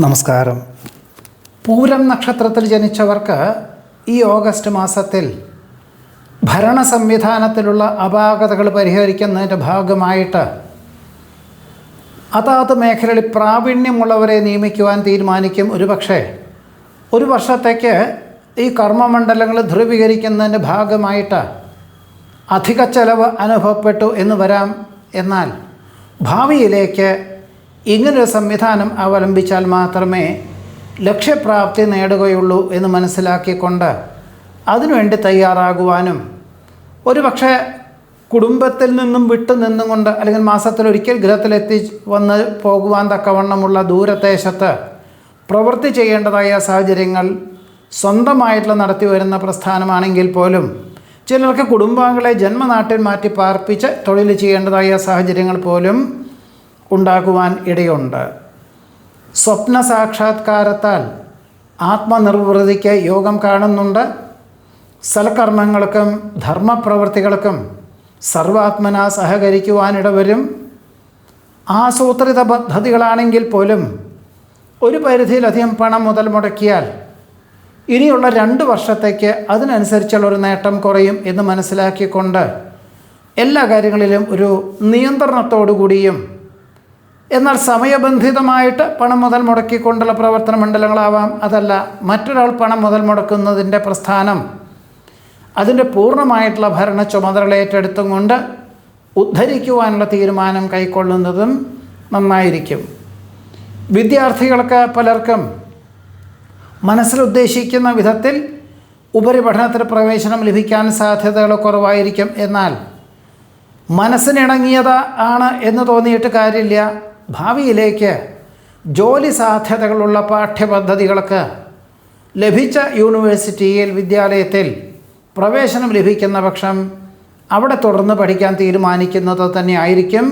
നമസ്കാരം. പൂരം നക്ഷത്രത്തിൽ ജനിച്ചവർക്ക് ഈ ഓഗസ്റ്റ് മാസത്തിൽ ഭരണ സംവിധാനത്തിലുള്ള അപാകതകൾ പരിഹരിക്കുന്നതിൻ്റെ ഭാഗമായിട്ട് അതാത് മേഖലകളിൽ പ്രാവീണ്യമുള്ളവരെ നിയമിക്കുവാൻ തീരുമാനിക്കും. ഒരു വർഷത്തേക്ക് ഈ കർമ്മമണ്ഡലങ്ങൾ ധ്രുവീകരിക്കുന്നതിൻ്റെ ഭാഗമായിട്ട് അധിക ചെലവ് അനുഭവപ്പെട്ടു എന്ന് വരാം. എന്നാൽ ഭാവിയിലേക്ക് ഇങ്ങനൊരു സംവിധാനം അവലംബിച്ചാൽ മാത്രമേ ലക്ഷ്യപ്രാപ്തി നേടുകയുള്ളൂ എന്ന് മനസ്സിലാക്കിക്കൊണ്ട് അതിനുവേണ്ടി തയ്യാറാകുവാനും ഒരുപക്ഷെ കുടുംബത്തിൽ നിന്നും വിട്ടു നിന്നുകൊണ്ട് അല്ലെങ്കിൽ മാസത്തിലൊരിക്കൽ ഗൃഹത്തിലെത്തി വന്ന് പോകുവാൻ തക്കവണ്ണമുള്ള ദൂരദേശത്ത് പ്രവൃത്തി ചെയ്യേണ്ടതായ സാഹചര്യങ്ങൾ സ്വന്തമായിട്ടുള്ള നടത്തി വരുന്ന പ്രസ്ഥാനമാണെങ്കിൽ പോലും ചിലർക്ക് കുടുംബാംഗങ്ങളെ ജന്മനാട്ടിൽ മാറ്റി പാർപ്പിച്ച് തൊഴിൽ ചെയ്യേണ്ടതായ സാഹചര്യങ്ങൾ പോലും ഉണ്ടാകുവാൻ ഇടയുണ്ട്. സ്വപ്ന സാക്ഷാത്കാരത്താൽ ആത്മനിർവൃതിക്ക് യോഗം കാണുന്നുണ്ട്. സൽക്കർമ്മങ്ങൾക്കും ധർമ്മപ്രവൃത്തികൾക്കും സർവാത്മന സഹകരിക്കുവാനിടവരും. ആസൂത്രിത പദ്ധതികളാണെങ്കിൽ പോലും ഒരു പരിധിയിലധികം പണം മുതൽ മുടക്കിയാൽ ഇനിയുള്ള 2 വർഷത്തേക്ക് അതിനനുസരിച്ചുള്ളൊരു നേട്ടം കുറയും എന്ന് മനസ്സിലാക്കിക്കൊണ്ട് എല്ലാ കാര്യങ്ങളിലും ഒരു നിയന്ത്രണത്തോടു കൂടിയും എന്നാൽ സമയബന്ധിതമായിട്ട് പണം മുതൽ മുടക്കിക്കൊണ്ടുള്ള പ്രവർത്തന മണ്ഡലങ്ങളാവാം. അതല്ല മറ്റൊരാൾ പണം മുതൽ മുടക്കുന്നതിൻ്റെ പ്രസ്ഥാനം അതിൻ്റെ പൂർണ്ണമായിട്ടുള്ള ഭരണ ചുമതല ഏറ്റെടുത്തും കൊണ്ട് ഉദ്ധരിക്കുവാനുള്ള തീരുമാനം കൈക്കൊള്ളുന്നതും നന്നായിരിക്കും. വിദ്യാർത്ഥികൾക്ക് പലർക്കും മനസ്സിലുദ്ദേശിക്കുന്ന വിധത്തിൽ ഉപരിപഠനത്തിന് പ്രവേശനം ലഭിക്കാൻ സാധ്യതകൾ കുറവായിരിക്കും. എന്നാൽ മനസ്സിനിണങ്ങിയത് ആണ് എന്ന് തോന്നിയിട്ട് കാര്യമില്ല. ഭാവിയിലേക്ക് ജോലി സാധ്യതകളുള്ള പാഠ്യപദ്ധതികൾക്ക് ലഭിച്ച യൂണിവേഴ്സിറ്റിയിൽ വിദ്യാലയത്തിൽ പ്രവേശനം ലഭിക്കുന്ന പക്ഷം അവിടെ തുടർന്ന് പഠിക്കാൻ തീരുമാനിക്കുന്നത് തന്നെ ആയിരിക്കും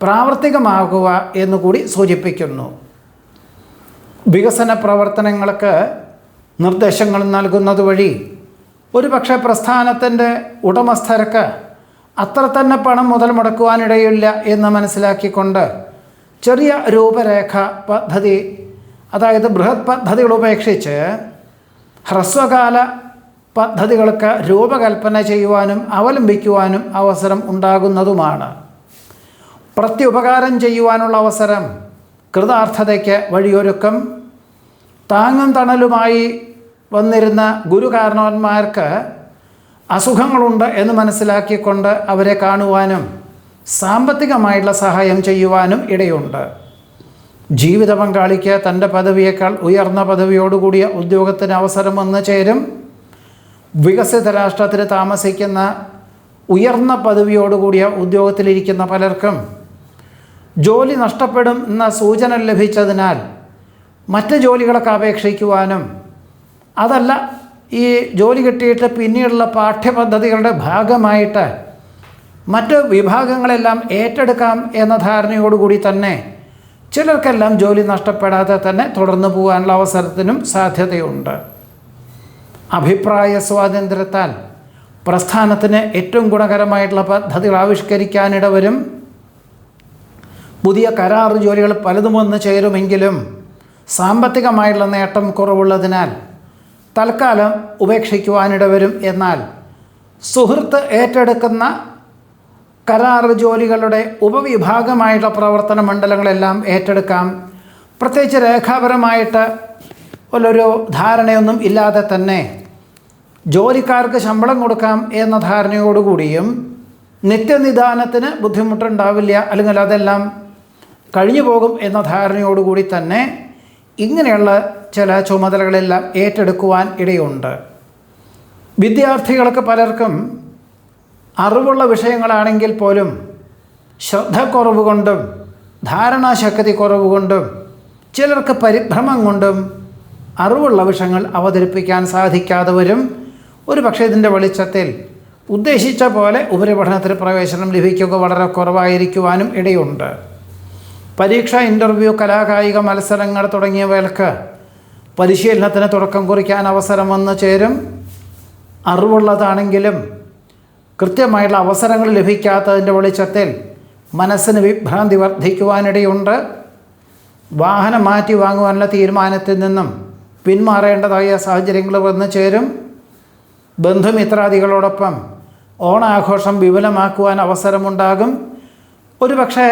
പ്രാവർത്തികമാകുക എന്നുകൂടി സൂചിപ്പിക്കുന്നു. വികസന പ്രവർത്തനങ്ങൾക്ക് നിർദ്ദേശങ്ങൾ നൽകുന്നത് വഴി ഒരുപക്ഷെ പ്രസ്ഥാനത്തിൻ്റെ ഉടമസ്ഥർക്ക് അത്ര തന്നെ പണം മുതൽ മുടക്കുവാനിടയില്ല എന്ന് മനസ്സിലാക്കിക്കൊണ്ട് ചെറിയ രൂപരേഖ പദ്ധതി, അതായത് ബൃഹത് പദ്ധതികൾ ഉപേക്ഷിച്ച് ഹ്രസ്വകാല പദ്ധതികൾക്ക് രൂപകൽപ്പന ചെയ്യുവാനും അവലംബിക്കുവാനും അവസരം ഉണ്ടാകുന്നതുമാണ്. പ്രത്യുപകാരം ചെയ്യുവാനുള്ള അവസരം കൃതാർത്ഥതയ്ക്ക് വഴിയൊരുക്കും. താങ്ങും തണലുമായി വന്നിരുന്ന ഗുരുകാരണവന്മാർക്ക് അസുഖങ്ങളുണ്ട് എന്ന് മനസ്സിലാക്കിക്കൊണ്ട് അവരെ കാണുവാനും സാമ്പത്തികമായിട്ടുള്ള സഹായം ചെയ്യുവാനും ഇടയുണ്ട്. ജീവിത പങ്കാളിക്ക് തൻ്റെ പദവിയേക്കാൾ ഉയർന്ന പദവിയോടുകൂടിയ ഉദ്യോഗത്തിന് അവസരം വന്നു ചേരും. വികസിത രാഷ്ട്രത്തിൽ താമസിക്കുന്ന ഉയർന്ന പദവിയോടുകൂടിയ ഉദ്യോഗത്തിലിരിക്കുന്ന പലർക്കും ജോലി നഷ്ടപ്പെടും എന്ന സൂചന ലഭിച്ചതിനാൽ മറ്റ് ജോലികളൊക്കെ അപേക്ഷിക്കുവാനും അതല്ല ഈ ജോലി കിട്ടിയിട്ട് പിന്നീടുള്ള പാഠ്യപദ്ധതികളുടെ ഭാഗമായിട്ട് മറ്റ് വിഭാഗങ്ങളെല്ലാം ഏറ്റെടുക്കാം എന്ന ധാരണയോടുകൂടി തന്നെ ചിലർക്കെല്ലാം ജോലി നഷ്ടപ്പെടാതെ തന്നെ തുടർന്നു പോകാനുള്ള അവസരത്തിനും സാധ്യതയുണ്ട്. അഭിപ്രായ സ്വാതന്ത്ര്യത്താൽ പ്രസ്ഥാനത്തിന് ഏറ്റവും ഗുണകരമായിട്ടുള്ള പദ്ധതികൾ ആവിഷ്കരിക്കാനിടവരും. പുതിയ കരാർ ജോലികൾ പലതും വന്ന് ചേരുമെങ്കിലും സാമ്പത്തികമായിട്ടുള്ള നേട്ടം കുറവുള്ളതിനാൽ തൽക്കാലം ഉപേക്ഷിക്കുവാനിടവരും. എന്നാൽ സുഹൃത്ത് ഏറ്റെടുക്കുന്ന കരാർ ജോലികളുടെ ഉപവിഭാഗമായിട്ടുള്ള പ്രവർത്തന മണ്ഡലങ്ങളെല്ലാം ഏറ്റെടുക്കാം. പ്രത്യേകിച്ച് രേഖാപരമായിട്ട് ഉള്ളൊരു ധാരണയൊന്നും ഇല്ലാതെ തന്നെ ജോലിക്കാർക്ക് ശമ്പളം കൊടുക്കാം എന്ന ധാരണയോടുകൂടിയും നിത്യനിദാനത്തിന് ബുദ്ധിമുട്ടുണ്ടാവില്ല, അല്ലെങ്കിൽ അതെല്ലാം കഴിഞ്ഞു പോകും എന്ന ധാരണയോടുകൂടി തന്നെ ഇങ്ങനെയുള്ള ചില ചുമതലകളെല്ലാം ഏറ്റെടുക്കുവാൻ ഇടയുണ്ട്. വിദ്യാർത്ഥികൾക്ക് പലർക്കും അറിവുള്ള വിഷയങ്ങളാണെങ്കിൽ പോലും ശ്രദ്ധക്കുറവ് കൊണ്ടും ധാരണാശക്തി കുറവ് കൊണ്ടും ചിലർക്ക് പരിഭ്രമം കൊണ്ടും അറിവുള്ള വിഷയങ്ങൾ അവതരിപ്പിക്കാൻ സാധിക്കാതെ വരും. ഒരു പക്ഷേ ഇതിൻ്റെ വെളിച്ചത്തിൽ ഉദ്ദേശിച്ച പോലെ ഉപരിപഠനത്തിന് പ്രവേശനം ലഭിക്കുക വളരെ കുറവായിരിക്കുവാനും ഇടയുണ്ട്. പരീക്ഷ, ഇൻ്റർവ്യൂ, കലാകായിക മത്സരങ്ങൾ തുടങ്ങിയവർക്ക് പരിശീലനത്തിന് തുടക്കം കുറിക്കാൻ അവസരം വന്നു ചേരും. അറിവുള്ളതാണെങ്കിലും കൃത്യമായിട്ടുള്ള അവസരങ്ങൾ ലഭിക്കാത്തതിൻ്റെ വെളിച്ചത്തിൽ മനസ്സിന് വിഭ്രാന്തി വർദ്ധിക്കുവാനിടയുണ്ട്. വാഹനം മാറ്റി വാങ്ങുവാനുള്ള തീരുമാനത്തിൽ നിന്നും പിന്മാറേണ്ടതായ സാഹചര്യങ്ങൾ വന്നു ചേരും. ബന്ധുമിത്രാദികളോടൊപ്പം ഓണാഘോഷം വിപുലമാക്കുവാൻ അവസരമുണ്ടാകും. ഒരുപക്ഷെ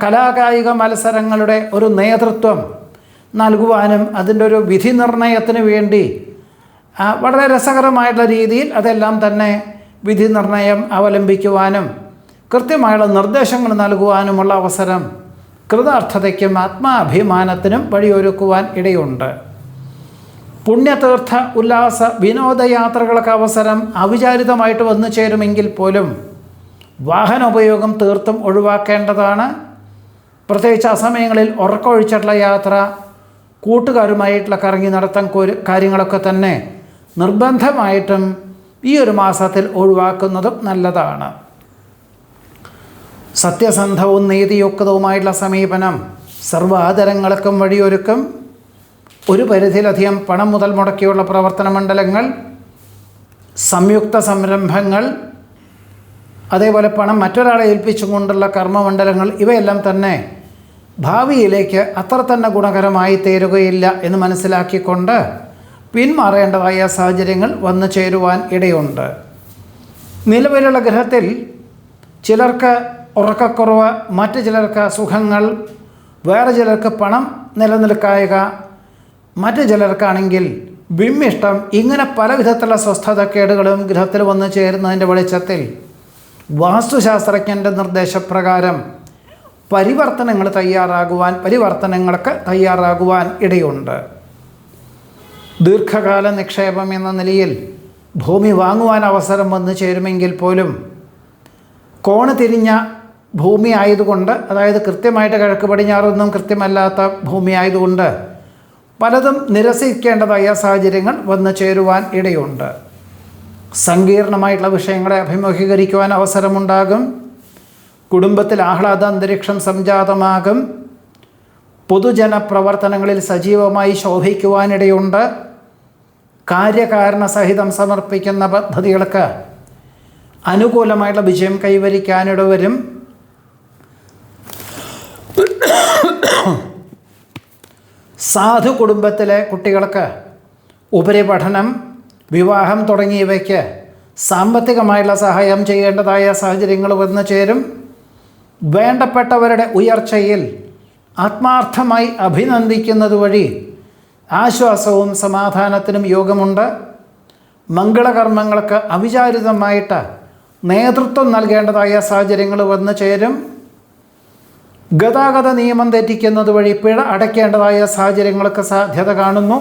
കലാകായിക മത്സരങ്ങളുടെ ഒരു നേതൃത്വം നൽകുവാനും അതിൻ്റെ ഒരു വിധി നിർണയത്തിന് വേണ്ടി വളരെ രസകരമായിട്ടുള്ള രീതിയിൽ അതെല്ലാം തന്നെ വിധി നിർണയം അവലംബിക്കുവാനും കൃത്യമായുള്ള നിർദ്ദേശങ്ങൾ നൽകുവാനുമുള്ള അവസരം കൃതാർത്ഥതയ്ക്കും ആത്മാഭിമാനത്തിനും വഴിയൊരുക്കുവാൻ ഇടയുണ്ട്. പുണ്യതീർത്ഥ ഉല്ലാസ വിനോദയാത്രകൾക്ക് അവസരം അവിചാരിതമായിട്ട് വന്നു ചേരുമെങ്കിൽ പോലും വാഹനോപയോഗം തീർത്തും ഒഴിവാക്കേണ്ടതാണ്. പ്രത്യേകിച്ച് അസമയങ്ങളിൽ ഉറക്കമൊഴിച്ചിട്ടുള്ള യാത്ര, കൂട്ടുകാരുമായിട്ടുള്ള കറങ്ങി നടത്തം കാര്യങ്ങളൊക്കെ തന്നെ നിർബന്ധമായിട്ടും ഈ ഒരു മാസത്തിൽ ഒഴിവാക്കുന്നതും നല്ലതാണ്. സത്യസന്ധവും നീതിയുക്തവുമായിട്ടുള്ള സമീപനം സർവാദരങ്ങൾക്കും വഴിയൊരുക്കും. ഒരു പരിധിയിലധികം പണം മുതൽ മുടക്കിയുള്ള പ്രവർത്തന മണ്ഡലങ്ങൾ, സംയുക്ത സംരംഭങ്ങൾ, അതേപോലെ പണം മറ്റൊരാളെ ഏൽപ്പിച്ചുകൊണ്ടുള്ള കർമ്മമണ്ഡലങ്ങൾ ഇവയെല്ലാം തന്നെ ഭാവിയിലേക്ക് അത്ര തന്നെ ഗുണകരമായി തീരുകയില്ല എന്ന് മനസ്സിലാക്കിക്കൊണ്ട് പിന്മാറേണ്ടതായ സാഹചര്യങ്ങൾ വന്നു ചേരുവാൻ ഇടയുണ്ട്. നിലവിലുള്ള ഗ്രഹത്തിൽ ചിലർക്ക് ഉറക്കക്കുറവ്, മറ്റു ചിലർക്ക് സുഖങ്ങൾ, വേറെ ചിലർക്ക് പണം നിലനിൽക്കായക, മറ്റു ചിലർക്കാണെങ്കിൽ വിമ്മിഷ്ടം, ഇങ്ങനെ പല വിധത്തിലുള്ള സ്വസ്ഥതക്കേടുകളും ഗ്രഹത്തിൽ വന്നു ചേരുന്നതിൻ്റെ വെളിച്ചത്തിൽ വാസ്തുശാസ്ത്രജ്ഞൻ്റെ നിർദ്ദേശപ്രകാരം പരിവർത്തനങ്ങൾക്ക് തയ്യാറാകുവാൻ ഇടയുണ്ട്. ദീർഘകാല നിക്ഷേപം എന്ന നിലയിൽ ഭൂമി വാങ്ങുവാൻ അവസരം വന്നു ചേരുമെങ്കിൽ പോലും കോണ് തിരിഞ്ഞ ഭൂമി ആയതുകൊണ്ട്, അതായത് കൃത്യമായിട്ട് കിഴക്ക് പടിഞ്ഞാറൊന്നും കൃത്യമല്ലാത്ത ഭൂമി ആയതുകൊണ്ട് പലതും നിരസിക്കേണ്ടതായ സാഹചര്യങ്ങൾ വന്നു ചേരുവാൻ ഇടയുണ്ട്. സങ്കീർണമായിട്ടുള്ള വിഷയങ്ങളെ അഭിമുഖീകരിക്കുവാൻ അവസരമുണ്ടാകും. കുടുംബത്തിൽ ആഹ്ലാദ അന്തരീക്ഷം സംജാതമാകും. പൊതുജന പ്രവർത്തനങ്ങളിൽ സജീവമായി ശോഭിക്കുവാനിടയുണ്ട്. കാര്യകാരണ സഹിതം സമർപ്പിക്കുന്ന പദ്ധതികൾക്ക് അനുകൂലമായിട്ടുള്ള വിജയം കൈവരിക്കാനിട വരും. സാധു കുടുംബത്തിലെ കുട്ടികൾക്ക് ഉപരിപഠനം, വിവാഹം തുടങ്ങിയവയ്ക്ക് സാമ്പത്തികമായുള്ള സഹായം ചെയ്യേണ്ടതായ സാഹചര്യങ്ങൾ വന്നു ചേരും. വേണ്ടപ്പെട്ടവരുടെ ഉയർച്ചയിൽ ആത്മാർത്ഥമായി അഭിനന്ദിക്കുന്നത് വഴി ആശ്വാസവും സമാധാനത്തിനും യോഗമുണ്ട്. മംഗളകർമ്മങ്ങൾക്ക് അവിചാരിതമായിട്ട് നേതൃത്വം നൽകേണ്ടതായ സാഹചര്യങ്ങൾ വന്നു ചേരും. ഗതാഗത നിയമം തെറ്റിക്കുന്നത് വഴി പിഴ അടയ്ക്കേണ്ടതായ സാഹചര്യങ്ങൾക്ക് സാധ്യത കാണുന്നു.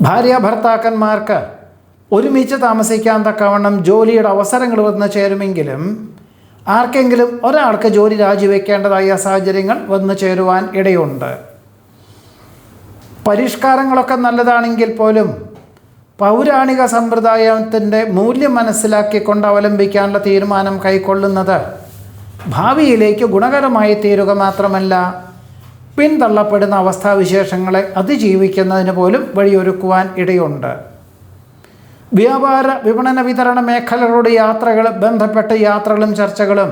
ഭാര്യ ഭർത്താക്കന്മാർക്ക് ഒരുമിച്ച് താമസിക്കാൻ തക്കവണ്ണം ജോലിയുടെ അവസരങ്ങൾ വന്നു ചേരുമെങ്കിലും ആർക്കെങ്കിലും ഒരാൾക്ക് ജോലി രാജിവെക്കേണ്ടതായ സാഹചര്യങ്ങൾ വന്നു ചേരുവാൻ ഇടയുണ്ട്. പരിഷ്കാരങ്ങളൊക്കെ നല്ലതാണെങ്കിൽ പോലും പൗരാണിക സമ്പ്രദായത്തിൻ്റെ മൂല്യം മനസ്സിലാക്കിക്കൊണ്ട് അവലംബിക്കാനുള്ള തീരുമാനം കൈക്കൊള്ളുന്നത് ഭാവിയിലേക്ക് ഗുണകരമായി തീരുക മാത്രമല്ല, പിന്തള്ളപ്പെടുന്ന അവസ്ഥാവിശേഷങ്ങളെ അതിജീവിക്കുന്നതിന് പോലും വഴിയൊരുക്കുവാൻ ഇടയുണ്ട്. വ്യാപാര വിപണന വിതരണ മേഖലകളുടെ ബന്ധപ്പെട്ട യാത്രകളും ചർച്ചകളും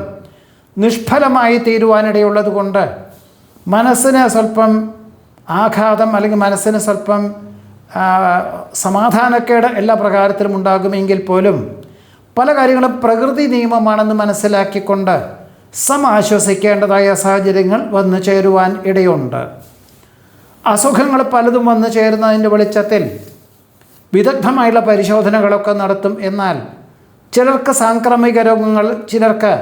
നിഷ്ഫലമായി തീരുവാനിടയുള്ളത് കൊണ്ട് മനസ്സിന് സ്വല്പം ആഘാതം അല്ലെങ്കിൽ മനസ്സിന് സ്വല്പം സമാധാനക്കേട് എല്ലാ പ്രകാരത്തിലും ഉണ്ടാകുമെങ്കിൽ പോലും പല കാര്യങ്ങളും പ്രകൃതി നിയമമാണെന്ന് മനസ്സിലാക്കിക്കൊണ്ട് സമാശ്വസിക്കേണ്ടതായ സാഹചര്യങ്ങൾ വന്നു ചേരുവാൻ ഇടയുണ്ട്. അസുഖങ്ങൾ പലതും വന്നു ചേരുന്നതിൻ്റെ വെളിച്ചത്തിൽ വിദഗ്ധമായുള്ള പരിശോധനകളൊക്കെ നടത്തും. എന്നാൽ ചിലർക്ക് സാംക്രമിക രോഗങ്ങൾ, ചിലർക്ക്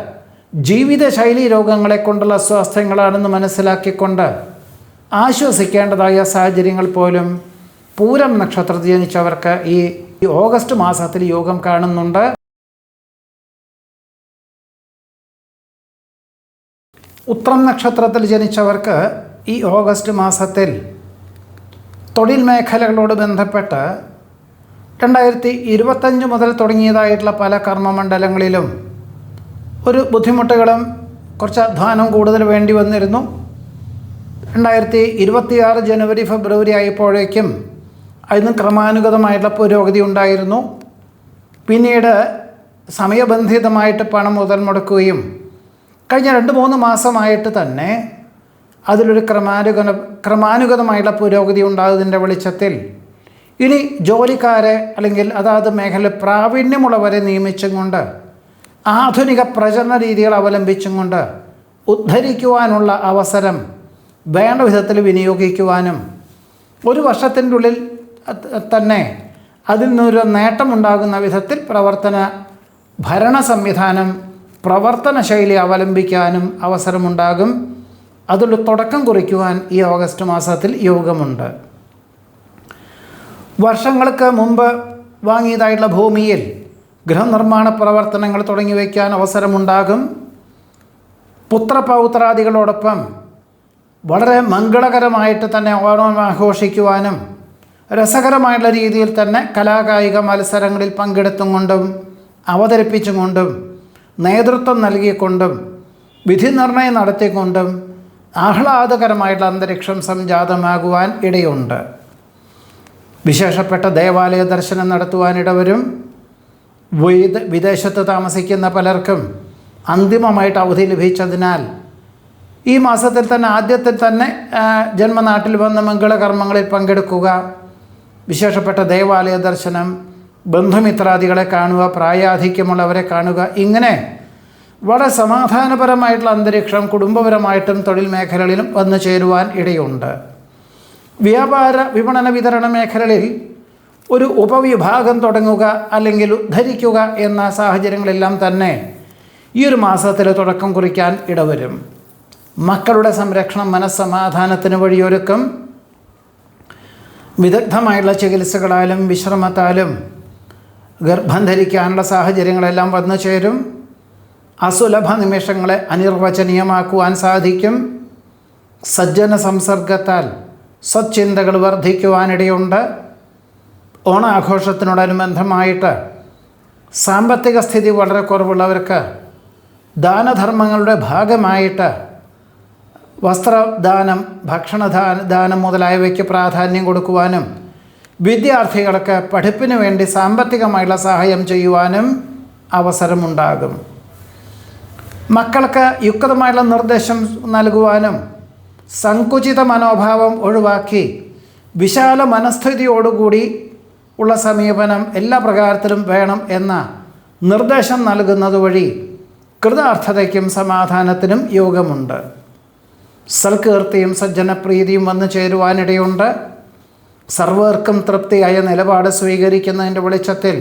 ജീവിതശൈലി രോഗങ്ങളെ കൊണ്ടുള്ള സ്വാസ്ഥ്യങ്ങളാണെന്ന് മനസ്സിലാക്കിക്കൊണ്ട് ആശ്വസിക്കേണ്ടതായ സാഹചര്യങ്ങൾ പോലും പൂരം നക്ഷത്രത്തിൽ ജനിച്ചവർക്ക് ഈ ഓഗസ്റ്റ് മാസത്തിൽ യോഗം കാണുന്നുണ്ട്. ഉത്രം നക്ഷത്രത്തിൽ ജനിച്ചവർക്ക് ഈ ഓഗസ്റ്റ് മാസത്തിൽ തൊഴിൽ മേഖലകളോട് ബന്ധപ്പെട്ട് 2025 മുതൽ തുടങ്ങിയതായിട്ടുള്ള പല കർമ്മമണ്ഡലങ്ങളിലും ഒരു ബുദ്ധിമുട്ടുകളും കുറച്ച് അധ്വാനം കൂടുതൽ വേണ്ടി വന്നിരുന്നു. 2026 ജനുവരി ഫെബ്രുവരി ആയപ്പോഴേക്കും അതിന് ക്രമാനുഗതമായിട്ടുള്ള പുരോഗതി ഉണ്ടായിരുന്നു. പിന്നീട് സമയബന്ധിതമായിട്ട് പണം മുതൽ മുടക്കുകയും കഴിഞ്ഞ 2-3 മാസമായിട്ട് തന്നെ അതിലൊരു ക്രമാനുഗതമായിട്ടുള്ള പുരോഗതി ഉണ്ടാകുന്നതിൻ്റെ വെളിച്ചത്തിൽ ഇനി ജോലിക്കാരെ അല്ലെങ്കിൽ അതാത് മേഖല പ്രാവീണ്യമുള്ളവരെ നിയമിച്ചും കൊണ്ട് ആധുനിക പ്രചരണ രീതികൾ അവലംബിച്ചും കൊണ്ട് ഉദ്ധരിക്കുവാനുള്ള അവസരം വേണ്ട വിധത്തിൽ വിനിയോഗിക്കുവാനും ഒരു വർഷത്തിൻ്റെ ഉള്ളിൽ തന്നെ അതിൽ നിന്നൊരു നേട്ടമുണ്ടാകുന്ന വിധത്തിൽ ഭരണ സംവിധാനം പ്രവർത്തന ശൈലി അവലംബിക്കാനും അവസരമുണ്ടാകും. അതിൽ തുടക്കം കുറിക്കുവാൻ ഈ ഓഗസ്റ്റ് മാസത്തിൽ യോഗമുണ്ട്. വർഷങ്ങൾക്ക് മുമ്പ് വാങ്ങിയതായിട്ടുള്ള ഭൂമിയിൽ ഗൃഹനിർമ്മാണ പ്രവർത്തനങ്ങൾ തുടങ്ങി വയ്ക്കാൻ അവസരമുണ്ടാകും. പുത്രപൗത്രാദികളോടൊപ്പം വളരെ മംഗളകരമായിട്ട് തന്നെ ഓണം ആഘോഷിക്കുവാനും രസകരമായിട്ടുള്ള രീതിയിൽ തന്നെ കലാകായിക മത്സരങ്ങളിൽ പങ്കെടുത്തും കൊണ്ടും അവതരിപ്പിച്ചും കൊണ്ടും നേതൃത്വം നൽകിക്കൊണ്ടും വിധി നിർണയം നടത്തിക്കൊണ്ടും ആഹ്ലാദകരമായിട്ടുള്ള അന്തരീക്ഷം സംജാതമാകുവാൻ ഇടയുണ്ട്. വിശേഷപ്പെട്ട ദേവാലയ ദർശനം നടത്തുവാനിടവരും. വിദേശത്ത് താമസിക്കുന്ന പലർക്കും അന്തിമമായിട്ട് അവധി ലഭിച്ചതിനാൽ ഈ മാസത്തിൽ തന്നെ ആദ്യത്തിൽ തന്നെ ജന്മനാട്ടിൽ വന്ന് മംഗളകർമ്മങ്ങളിൽ പങ്കെടുക്കുക, വിശേഷപ്പെട്ട ദേവാലയ ദർശനം, ബന്ധുമിത്രാദികളെ കാണുക, പ്രായാധിക്യമുള്ളവരെ കാണുക, ഇങ്ങനെ വളരെ സമാധാനപരമായിട്ടുള്ള അന്തരീക്ഷം കുടുംബപരമായിട്ടും തൊഴിൽ മേഖലകളിലും വന്നു ചേരുവാൻ ഇടയുണ്ട്. വ്യാപാര വിപണന വിതരണ മേഖലകളിൽ ഒരു ഉപവിഭാഗം തുടങ്ങുക അല്ലെങ്കിൽ ഉദ്ധരിക്കുക എന്ന സാഹചര്യങ്ങളെല്ലാം തന്നെ ഈ ഒരു മാസത്തിൽ തുടക്കം കുറിക്കാൻ ഇടവരും. മക്കളുടെ സംരക്ഷണം മനസ്സമാധാനത്തിന് വഴിയൊരുക്കും. വിദഗ്ധമായുള്ള ചികിത്സകളാലും വിശ്രമത്താലും ഗർഭം ധരിക്കാനുള്ള സാഹചര്യങ്ങളെല്ലാം വന്നു ചേരും. അസുലഭ നിമിഷങ്ങളെ അനിർവചനീയമാക്കുവാൻ സാധിക്കും. സജ്ജന സംസർഗത്താൽ സച്ചിന്തകൾ വർദ്ധിക്കുവാനിടയുണ്ട്. ഓണാഘോഷത്തിനോടനുബന്ധമായിട്ട് സാമ്പത്തിക സ്ഥിതി വളരെ കുറവുള്ളവർക്ക് ദാനധർമ്മങ്ങളുടെ ഭാഗമായിട്ട് വസ്ത്രദാനം, ഭക്ഷണദാനം മുതലായവയ്ക്ക് പ്രാധാന്യം കൊടുക്കുവാനും വിദ്യാർത്ഥികൾക്ക് പഠിപ്പിന് വേണ്ടി സാമ്പത്തികമായുള്ള സഹായം ചെയ്യുവാനും അവസരമുണ്ടാകും. മക്കൾക്ക് യുക്തമായുള്ള നിർദ്ദേശം നൽകുവാനും സങ്കുചിത മനോഭാവം ഒഴിവാക്കി വിശാല മനസ്ഥിതിയോടുകൂടി ഉള്ള സമീപനം എല്ലാ പ്രകാരത്തിലും വേണം എന്ന നിർദ്ദേശം നൽകുന്നത് വഴി കൃതാർത്ഥതയ്ക്കും സമാധാനത്തിനും യോഗമുണ്ട്. സൽകീർത്തിയും സജ്ജനപ്രീതിയും വന്നു ചേരുവാനിടയുണ്ട്. സർവർക്കും തൃപ്തിയായ നിലപാട് സ്വീകരിക്കുന്നതിൻ്റെ വെളിച്ചത്തിൽ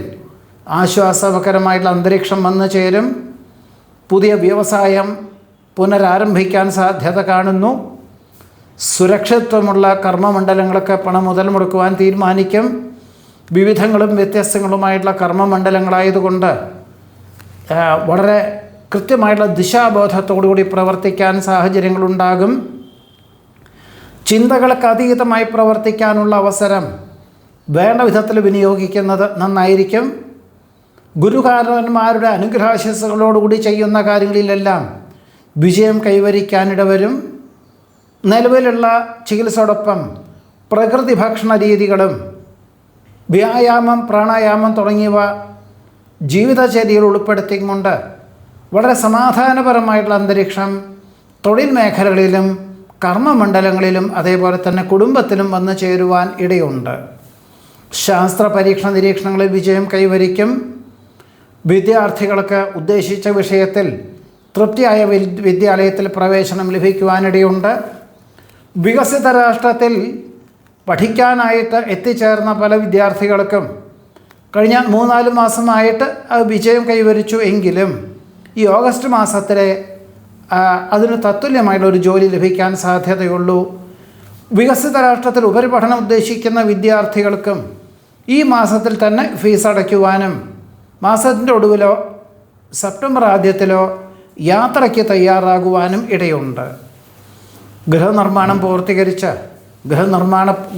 ആശ്വാസകരമായിട്ടുള്ള അന്തരീക്ഷം വന്നു ചേരും. പുതിയ വ്യവസായം പുനരാരംഭിക്കാൻ സാധ്യത കാണുന്നു. സുരക്ഷിതത്വമുള്ള കർമ്മമണ്ഡലങ്ങളൊക്കെ പണം മുതൽ മുടക്കുവാൻ തീരുമാനിക്കും. വിവിധങ്ങളും വ്യത്യസ്തങ്ങളുമായിട്ടുള്ള കർമ്മമണ്ഡലങ്ങളായതുകൊണ്ട് വളരെ കൃത്യമായിട്ടുള്ള ദിശാബോധത്തോടുകൂടി പ്രവർത്തിക്കാൻ സാഹചര്യങ്ങളുണ്ടാകും. ചിന്തകൾക്ക് അതീതമായി പ്രവർത്തിക്കാനുള്ള അവസരം വേണ്ട വിധത്തിൽ വിനിയോഗിക്കുന്നത് നന്നായിരിക്കും. ഗുരുകാരന്മാരുടെ അനുഗ്രഹാശിസ്സുകളോടുകൂടി ചെയ്യുന്ന കാര്യങ്ങളിലെല്ലാം വിജയം കൈവരിക്കാനിടവരും. നിലവിലുള്ള ചികിത്സയോടൊപ്പം പ്രകൃതി ഭക്ഷണ രീതികളും വ്യായാമം, പ്രാണായാമം തുടങ്ങിയവ ജീവിതചര്യയിൽ ഉൾപ്പെടുത്തിക്കൊണ്ട് വളരെ സമാധാനപരമായിട്ടുള്ള അന്തരീക്ഷം തൊഴിൽ മേഖലകളിലും കർമ്മമണ്ഡലങ്ങളിലും അതേപോലെ തന്നെ കുടുംബത്തിലും വന്നു ചേരുവാൻ ഇടയുണ്ട്. ശാസ്ത്ര പരീക്ഷണ നിരീക്ഷണങ്ങളിൽ വിജയം കൈവരിക്കും. വിദ്യാർത്ഥികൾക്ക് ഉദ്ദേശിച്ച വിഷയത്തിൽ തൃപ്തിയായ വിദ്യാലയത്തിൽ പ്രവേശനം ലഭിക്കുവാനിടയുണ്ട്. വികസിത രാഷ്ട്രത്തിൽ പഠിക്കാനായിട്ട് എത്തിച്ചേർന്ന പല വിദ്യാർത്ഥികൾക്കും കഴിഞ്ഞ 3-4 മാസമായിട്ട് വിജയം കൈവരിച്ചു എങ്കിലും ഈ ഓഗസ്റ്റ് മാസത്തിലെ അതിന് തത്തുല്യമായിട്ടുള്ള ഒരു ജോലി ലഭിക്കാൻ സാധ്യതയുള്ളൂ. വികസിത രാഷ്ട്രത്തിൽ ഉപരിപഠനം ഉദ്ദേശിക്കുന്ന വിദ്യാർത്ഥികൾക്കും ഈ മാസത്തിൽ തന്നെ ഫീസ് അടയ്ക്കുവാനും മാസത്തിൻ്റെ ഒടുവിലോ സെപ്റ്റംബർ ആദ്യത്തിലോ യാത്രയ്ക്ക് തയ്യാറാകുവാനും ഇടയുണ്ട്. ഗൃഹനിർമ്മാണം പൂർത്തീകരിച്ച്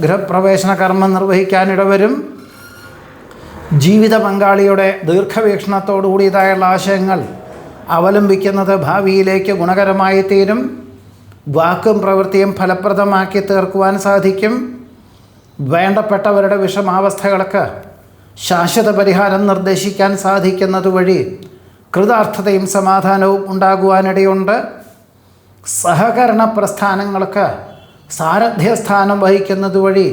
ഗൃഹപ്രവേശന കർമ്മം നിർവഹിക്കാനിടവരും. ജീവിത പങ്കാളിയുടെ ദീർഘവീക്ഷണത്തോടുകൂടിയതായുള്ള ആശയങ്ങൾ അവലംബിക്കുന്നത് ഭാവിയിലേക്ക് ഗുണകരമായി തീരും. വാക്കും പ്രവൃത്തിയും ഫലപ്രദമാക്കി തീർക്കുവാൻ സാധിക്കും. വേണ്ടപ്പെട്ടവരുടെ വിഷമാവസ്ഥകൾക്ക് ശാശ്വത പരിഹാരം നിർദ്ദേശിക്കാൻ സാധിക്കുന്നത് വഴി കൃതാർത്ഥതയും സമാധാനവും ഉണ്ടാകുവാനിടയുണ്ട്. സഹകരണ പ്രസ്ഥാനങ്ങൾക്ക് സാരഥ്യസ്ഥാനം വഹിക്കുന്നത് വഴി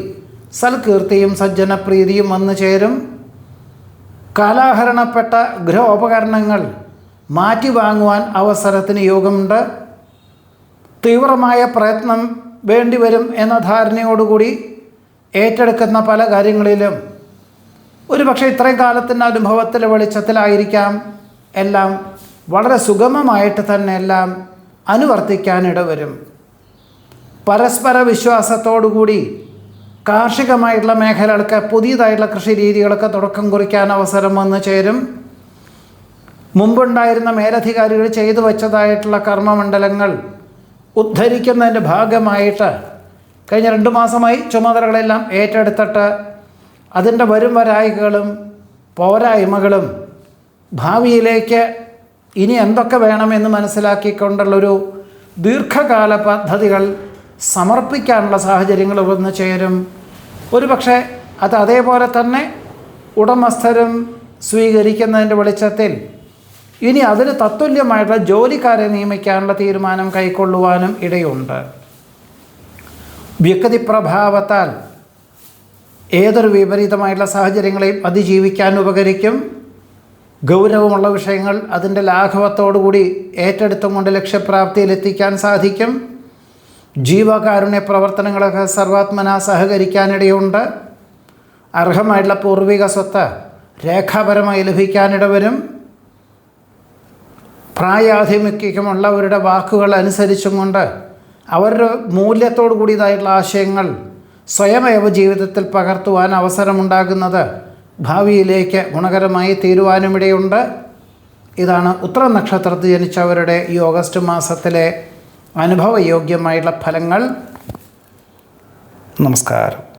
സൽകീർത്തിയും സജ്ജനപ്രീതിയും വന്നു ചേരും. കാലാഹരണപ്പെട്ട ഗൃഹോപകരണങ്ങൾ മാറ്റിവാങ്ങുവാൻ അവസരത്തിന് യോഗമുണ്ട്. തീവ്രമായ പ്രയത്നം വേണ്ടിവരും എന്ന ധാരണയോടുകൂടി ഏറ്റെടുക്കുന്ന പല കാര്യങ്ങളിലും ഒരുപക്ഷെ ഇത്രയും കാലത്തിൻ്റെ അനുഭവത്തിലെ വെളിച്ചത്തിലായിരിക്കാം എല്ലാം വളരെ സുഗമമായിട്ട് തന്നെ എല്ലാം അനുവർത്തിക്കാനിടവരും. പരസ്പര വിശ്വാസത്തോടുകൂടി കാർഷികമായിട്ടുള്ള മേഖലകൾക്ക് പുതിയതായിട്ടുള്ള കൃഷി രീതികൾക്ക് തുടക്കം കുറിക്കാൻ അവസരം വന്നു ചേരും. മുമ്പുണ്ടായിരുന്ന മേലധികാരികൾ ചെയ്തു വച്ചതായിട്ടുള്ള കർമ്മമണ്ഡലങ്ങൾ ഉദ്ധരിക്കുന്നതിൻ്റെ ഭാഗമായിട്ട് കഴിഞ്ഞ 2 മാസമായി ചുമതലകളെല്ലാം ഏറ്റെടുത്തിട്ട് അതിൻ്റെ വരും വരായികളും പോരായ്മകളും ഭാവിയിലേക്ക് ഇനി എന്തൊക്കെ വേണമെന്ന് മനസ്സിലാക്കിക്കൊണ്ടുള്ളൊരു ദീർഘകാല പദ്ധതികൾ സമർപ്പിക്കാനുള്ള സാഹചര്യങ്ങൾ വന്നു ചേരും. ഒരുപക്ഷെ അത് അതേപോലെ തന്നെ ഉടമസ്ഥരും സ്വീകരിക്കുന്നതിൻ്റെ വെളിച്ചത്തിൽ ഇനി അതിന് തത്തുല്യമായിട്ടുള്ള ജോലിക്കാരെ നിയമിക്കാനുള്ള തീരുമാനം കൈക്കൊള്ളുവാനും ഇടയുണ്ട്. വ്യക്തി പ്രഭാവത്താൽ ഏതൊരു വിപരീതമായിട്ടുള്ള സാഹചര്യങ്ങളെയും അതിജീവിക്കാൻ ഉപകരിക്കും. ഗൗരവമുള്ള വിഷയങ്ങൾ അതിൻ്റെ ലാഘവത്തോടുകൂടി ഏറ്റെടുത്തുകൊണ്ട് ലക്ഷ്യപ്രാപ്തിയിലെത്തിക്കാൻ സാധിക്കും. ജീവകാരുണ്യ പ്രവർത്തനങ്ങളൊക്കെ സർവാത്മന സഹകരിക്കാനിടയുണ്ട്. അർഹമായിട്ടുള്ള പൂർവിക സ്വത്ത് രേഖാപരമായി ലഭിക്കാനിടവരും. പ്രായാധിക്യമുള്ളവരുടെ വാക്കുകൾ അനുസരിച്ചും കൊണ്ട് അവരുടെ മൂല്യത്തോടു കൂടിയതായിട്ടുള്ള ആശയങ്ങൾ സ്വയമേവ ജീവിതത്തിൽ പകർത്തുവാൻ അവസരമുണ്ടാകുന്നത് ഭാവിയിലേക്ക് ഗുണകരമായി തീരുവാനുമിടയുണ്ട്. ഇതാണ് ഉത്തര നക്ഷത്രത്തിൽ ജനിച്ചവരുടെ ഈ ഓഗസ്റ്റ് മാസത്തിലെ അനുഭവയോഗ്യമായിട്ടുള്ള ഫലങ്ങൾ. നമസ്കാരം.